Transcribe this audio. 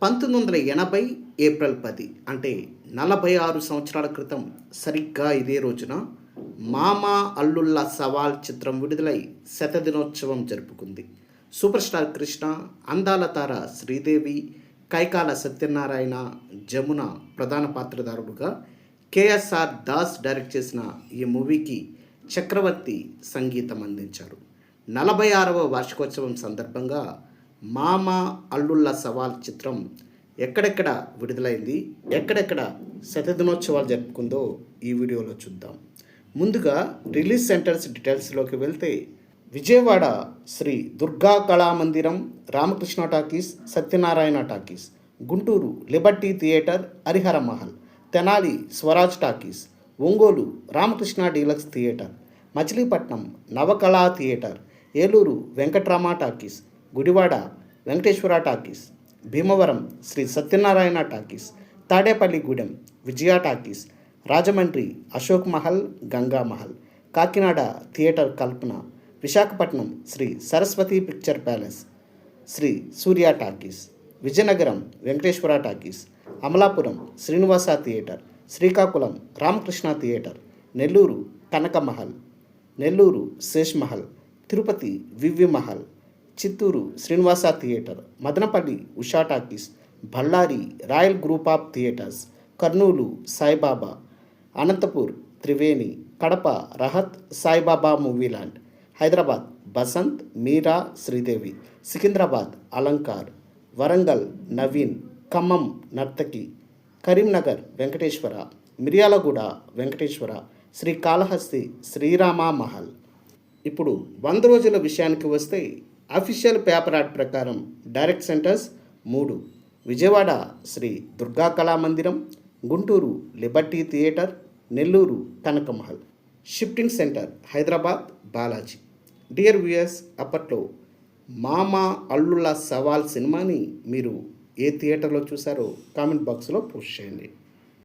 1980 April 10 అంటే 46 సంవత్సరాల క్రితం సరిగ్గా ఇదే రోజున 'మామ అల్లుళ్ళ సవాల్' చిత్రం విడుదలై శతదినోత్సవం జరుపుకుంది. సూపర్ స్టార్ కృష్ణ, అందాల తార శ్రీదేవి, కైకాల సత్యనారాయణ, జమున ప్రధాన పాత్రధారులుగా కేఎస్ఆర్ దాస్ డైరెక్ట్ చేసిన ఈ మూవీకి చక్రవర్తి సంగీతం అందించారు. 46వ వార్షికోత్సవం సందర్భంగా 'మామ అల్లుళ్ళ సవాల్' చిత్రం ఎక్కడెక్కడ విడుదలైంది, ఎక్కడెక్కడ శతదినోత్సవాలు జరుపుకుందో ఈ వీడియోలో చూద్దాం. ముందుగా రిలీజ్ సెంటర్స్ డీటెయిల్స్లోకి వెళ్తే Vijayawada Sri Durga Kalamandiram, Ramakrishna talkies, Satyanarayana talkies. Guntur liberty theatre, Harihara Mahal. Tenali Swaraj talkies. Ongole Ramakrishna deluxe theatre. Machilipatnam Navakala theatre. Eluru Venkatrama talkies. Gudivada Venkateswara talkies. Bhimavaram Sri Satyanarayana talkies. Tadepalligudem Vijaya talkies. Rajahmundry Ashok Mahal, Ganga Mahal. Kakinada theatre Kalpana. Visakhapatnam Sri Saraswati picture palace, Sri Surya talkies. Vizianagaram Venkateswara talkies. Amalapuram Srinivasa theatre. Srikakulam Ramakrishna theatre. Nellore Kanaka Mahal. Nellore Sesh Mahal. Tirupati V V Mahal. Chittoor Srinivasa theatre. Madanapalle Usha talkies. Bellary royal group of theatres. Kurnool Saibaba. Anantapur Triveni. Kadapa Rahat Saibaba movieland. Hyderabad Basant, Meera, Sridevi. Secunderabad Alankar. Warangal Naveen. Khammam Nartaki. Karimnagar Venkateswara. Miryalaguda Venkateswara. Srikalahasti Srirama Mahal. ఇప్పుడు 100 రోజుల విషయానికి వస్తే అఫీషియల్ పేపర్ యాడ్ ప్రకారం direct centres 3: Vijayawada Sri Durga Kalamandiram, Guntur liberty theatre, Nellore Kanakamahal. Shifting centre Hyderabad Balaji. Dear viewers, అప్పట్లో 'మామ అల్లుళ్ళ సవాల్' సినిమాని మీరు ఏ థియేటర్లో చూసారో కామెంట్ బాక్స్లో పోస్ట్ చేయండి.